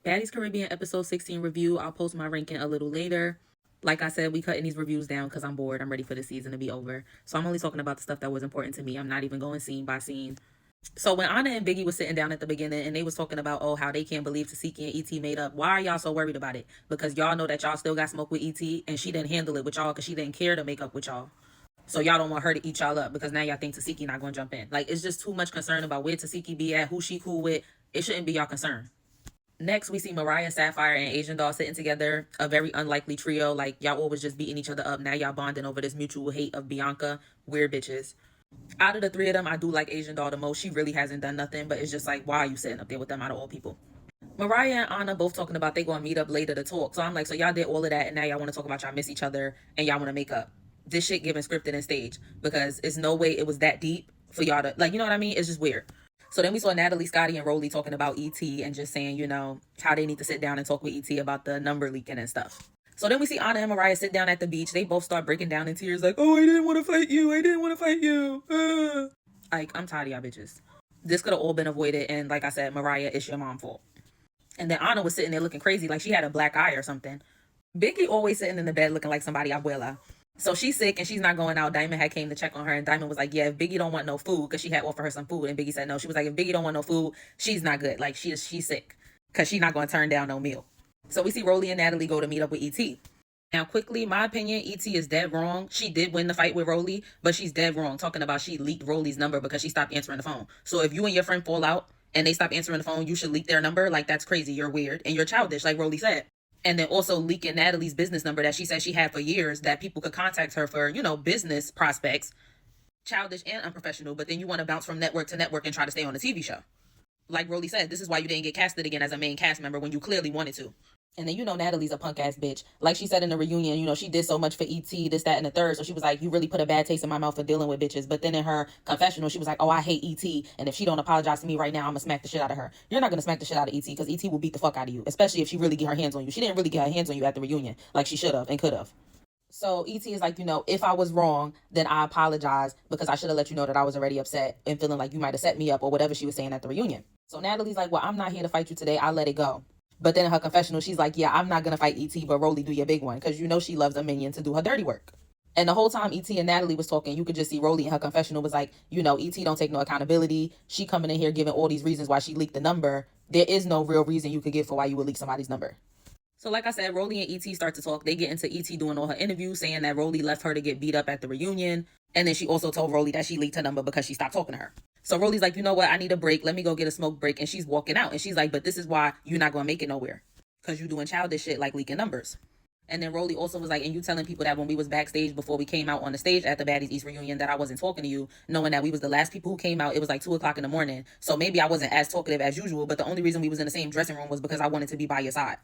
Baddies Caribbean episode 16 review. I'll post my ranking a little later. Like I said, we cutting these reviews down because I'm bored. I'm ready for the season to be over. So I'm only talking about the stuff that was important to me. I'm not even going scene by scene. So when Anna and Biggie was sitting down at the beginning and they was talking about, oh, how they can't believe Tasiki and ET made up, why are y'all so worried about it? Because y'all know that y'all still got smoke with ET and she didn't handle it with y'all because she didn't care to make up with y'all. So y'all don't want her to eat y'all up because now y'all think Tasiki not going to jump in. Like, it's just too much concern about where Tasiki be at, who she cool with. It shouldn't be y'all concern. Next, we see Mariah, Sapphire, and Asian Doll sitting together. A very unlikely trio. Like, y'all always just beating each other up. Now y'all bonding over this mutual hate of Bianca. Weird bitches. Out of the three of them, I do like Asian Doll the most. She really hasn't done nothing, but it's just like, why are you sitting up there with them out of all people? Mariah and Anna both talking about they going to meet up later to talk. So I'm like, so y'all did all of that, and now y'all want to talk about y'all miss each other, and y'all want to make up. This shit giving scripted and stage, because it's no way it was that deep for y'all to, like, you know what I mean? It's just weird. So then we saw Natalie, Scotty, and Rolly talking about ET and just saying, you know, how they need to sit down and talk with ET about the number leaking and stuff. So then we see Anna and Mariah sit down at the beach. They both start breaking down in tears like, oh, I didn't want to fight you. I didn't want to fight you. Like, I'm tired of y'all bitches. This could have all been avoided. And like I said, Mariah, it's your mom's fault. And then Anna was sitting there looking crazy like she had a black eye or something. Biggie always sitting in the bed looking like somebody abuela. So she's sick and she's not going out. Diamond had came to check on her and Diamond was like, yeah, if Biggie don't want no food, because she had offered her some food and Biggie said no. She was like, if Biggie don't want no food, she's not good. Like she's sick because she's not going to turn down no meal. So we see Rolly and Natalie go to meet up with ET. Now, quickly, my opinion, ET is dead wrong. She did win the fight with Rolly, but she's dead wrong talking about she leaked Rolly's number because she stopped answering the phone. So if you and your friend fall out and they stop answering the phone, you should leak their number. Like, that's crazy. You're weird and you're childish, like Rolly said. And then also leaking Natalie's business number that she said she had for years that people could contact her for, you know, business prospects. Childish and unprofessional, but then you want to bounce from network to network and try to stay on a TV show. Like Rolly said, this is why you didn't get casted again as a main cast member when you clearly wanted to. And then, you know, Natalie's a punk ass bitch. Like she said in the reunion, you know, she did so much for ET, this, that, and the third. So she was like, you really put a bad taste in my mouth for dealing with bitches. But then in her confessional, she was like, oh, I hate ET. And if she don't apologize to me right now, I'm going to smack the shit out of her. You're not going to smack the shit out of ET because ET will beat the fuck out of you, especially if she really get her hands on you. She didn't really get her hands on you at the reunion like she should have and could have. So ET is like, you know, if I was wrong, then I apologize because I should have let you know that I was already upset and feeling like you might have set me up or whatever she was saying at the reunion. So Natalie's like, well, I'm not here to fight you today. I'll let it go. But then in her confessional, she's like, yeah, I'm not going to fight ET, but Rolly, do your big one. Because you know she loves a minion to do her dirty work. And the whole time ET and Natalie was talking, you could just see Rolly in her confessional was like, you know, ET don't take no accountability. She coming in here giving all these reasons why she leaked the number. There is no real reason you could give for why you would leak somebody's number. So like I said, Rolly and ET start to talk. They get into ET doing all her interviews, saying that Rolly left her to get beat up at the reunion. And then she also told Rolly that she leaked her number because she stopped talking to her. So Rolly's like, you know what? I need a break. Let me go get a smoke break. And she's walking out. And she's like, but this is why you're not going to make it nowhere. Because you doing childish shit like leaking numbers. And then Rolly also was like, and you telling people that when we was backstage before we came out on the stage at the Baddies East reunion that I wasn't talking to you, knowing that we was the last people who came out. It was like 2 o'clock in the morning. So maybe I wasn't as talkative as usual, but the only reason we was in the same dressing room was because I wanted to be by your side.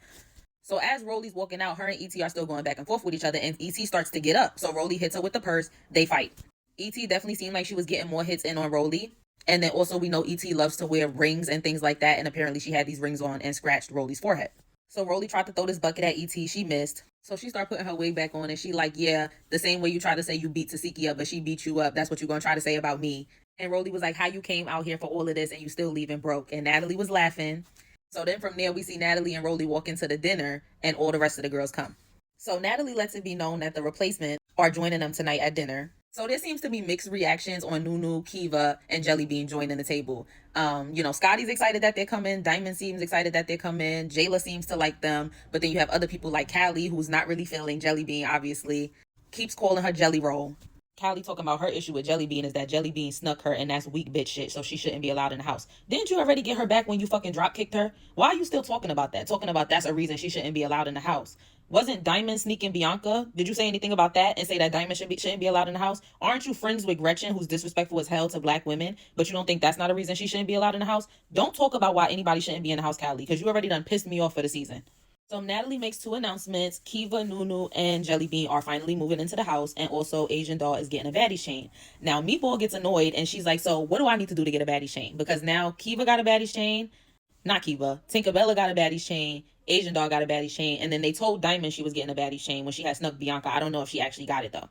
So as Rolly's walking out, her and ET are still going back and forth with each other, and ET starts to get up. So Rolly hits her with the purse. They fight. ET definitely seemed like she was getting more hits in on Rolly. And then also we know ET loves to wear rings and things like that, and apparently she had these rings on and scratched Rolly's forehead. So Rolly tried to throw this bucket at ET. She missed. So she started putting her wig back on, and she like, yeah, the same way you try to say you beat Tasiki up, but she beat you up. That's what you're going to try to say about me. And Rolly was like, how you came out here for all of this and you still leaving broke. And Natalie was laughing. So then from there, we see Natalie and Rolly walk into the dinner and all the rest of the girls come. So Natalie lets it be known that the replacements are joining them tonight at dinner. So there seems to be mixed reactions on Nunu, Kiva, and Jelly Bean joining the table. You know, Scotty's excited that they're coming. Diamond seems excited that they're coming. Jayla seems to like them. But then you have other people like Callie, who's not really feeling Jelly Bean, obviously. Keeps calling her Jelly Roll. Callie talking about her issue with Jelly Bean is that Jelly Bean snuck her and that's weak bitch shit, so she shouldn't be allowed in the house. Didn't you already get her back when you fucking drop kicked her? Why are you still talking about that? Talking about that's a reason she shouldn't be allowed in the house. Wasn't Diamond sneaking Bianca? Did you say anything about that and say that Diamond shouldn't be allowed in the house? Aren't you friends with Gretchen, who's disrespectful as hell to black women, but you don't think that's not a reason she shouldn't be allowed in the house? Don't talk about why anybody shouldn't be in the house, Callie, because you already done pissed me off for the season. So Natalie makes 2 announcements. Kiva, Nunu, and Jelly Bean are finally moving into the house, and also Asian Doll is getting a baddie chain. Now Meatball gets annoyed, and she's like, so what do I need to do to get a baddie chain? Because now Kiva got a baddie chain. Not Kiva. Tinkerbella got a baddie chain. Asian Doll got a baddie chain. And then they told Diamond she was getting a baddie chain when she had snuck Bianca. I don't know if she actually got it, though.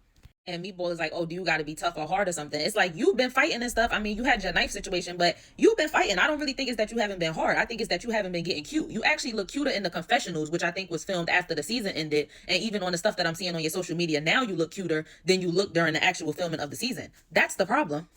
And Meatball is like, oh, do you got to be tough or hard or something? It's like, you've been fighting and stuff. I mean, you had your knife situation, but you've been fighting. I don't really think it's that you haven't been hard. I think it's that you haven't been getting cute. You actually look cuter in the confessionals, which I think was filmed after the season ended. And even on the stuff that I'm seeing on your social media now, you look cuter than you look during the actual filming of the season. That's the problem.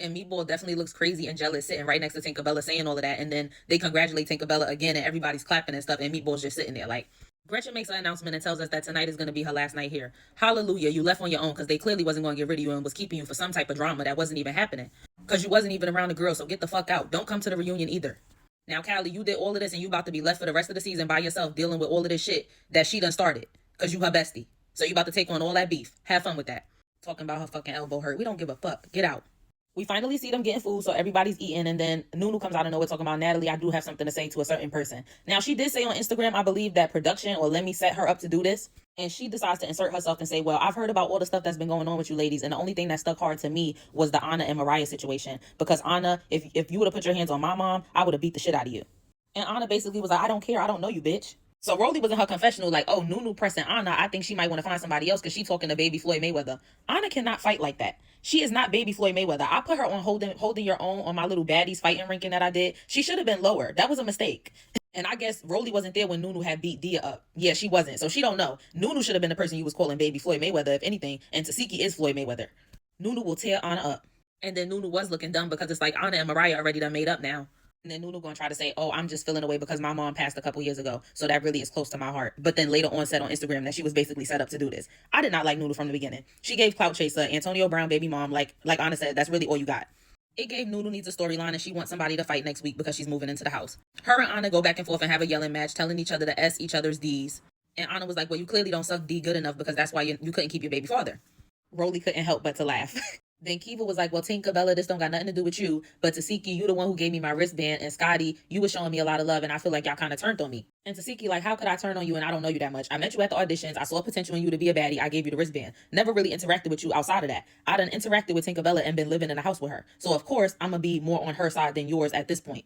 And Meatball definitely looks crazy and jealous sitting right next to Tinkerbella saying all of that. And then they congratulate Tinkerbella again and everybody's clapping and stuff. And Meatball's just sitting there like, Gretchen makes an announcement and tells us that tonight is going to be her last night here. Hallelujah, you left on your own because they clearly wasn't going to get rid of you and was keeping you for some type of drama that wasn't even happening. Because you wasn't even around the girl, so get the fuck out. Don't come to the reunion either. Now, Callie, you did all of this and you about to be left for the rest of the season by yourself dealing with all of this shit that she done started. Because you her bestie. So you about to take on all that beef. Have fun with that. Talking about her fucking elbow hurt. We don't give a fuck. Get out. We finally see them getting food, so everybody's eating, and then Nunu comes out of nowhere talking about, Natalie, I do have something to say to a certain person. Now, she did say on Instagram, I believe, that production or Lemmy set her up to do this, and she decides to insert herself and say, well, I've heard about all the stuff that's been going on with you ladies, and the only thing that stuck hard to me was the Anna and Mariah situation, because Anna, if you would have put your hands on my mom, I would have beat the shit out of you. And Anna basically was like, I don't care, I don't know you, bitch. So Rolly was in her confessional like, oh, Nunu pressing Anna. I think she might want to find somebody else because she's talking to baby Floyd Mayweather. Anna cannot fight like that. She is not baby Floyd Mayweather. I put her on holding your own on my little baddies fighting ranking that I did. She should have been lower. That was a mistake. And I guess Rolly wasn't there when Nunu had beat Dia up. Yeah, she wasn't. So she don't know. Nunu should have been the person you was calling baby Floyd Mayweather, if anything. And Tasiki is Floyd Mayweather. Nunu will tear Anna up. And then Nunu was looking dumb because it's like Anna and Mariah already done made up now. And then Nunu gonna try to say, oh, I'm just feeling away because my mom passed a couple years ago. So that really is close to my heart. But then later on said on Instagram that she was basically set up to do this. I did not like Nunu from the beginning. She gave Clout Chaser, Antonio Brown, baby mom, like Anna said, that's really all you got. It gave Nunu needs a storyline and she wants somebody to fight next week because she's moving into the house. Her and Anna go back and forth and have a yelling match, telling each other to S each other's D's. And Anna was like, well, you clearly don't suck D good enough because that's why you couldn't keep your baby father. Rolly couldn't help but to laugh. Then Kiva was like, well, Tinkerbella, this don't got nothing to do with you. But Tasiki, you the one who gave me my wristband. And Scotty, you was showing me a lot of love. And I feel like y'all kind of turned on me. And Tasiki, like, how could I turn on you and I don't know you that much? I met you at the auditions. I saw potential in you to be a baddie. I gave you the wristband. Never really interacted with you outside of that. I done interacted with Tinkerbella and been living in the house with her. So, of course, I'm going to be more on her side than yours at this point.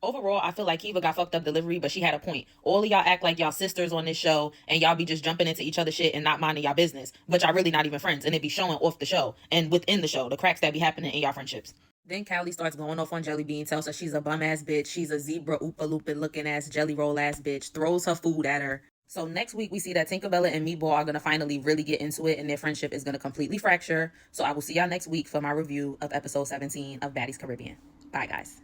Overall, I feel like Kiva got fucked up delivery, but she had a point. All of y'all act like y'all sisters on this show, and y'all be just jumping into each other's shit and not minding y'all business, but y'all really not even friends, and it be showing off the show and within the show, the cracks that be happening in y'all friendships. Then Callie starts going off on Jellybean, tells her she's a bum-ass bitch, she's a zebra oopa-loopin' looking-ass jelly roll-ass bitch, throws her food at her. So next week, we see that Tinkerbella and Meatball are going to finally really get into it, and their friendship is going to completely fracture. So I will see y'all next week for my review of episode 17 of Baddies Caribbean. Bye, guys.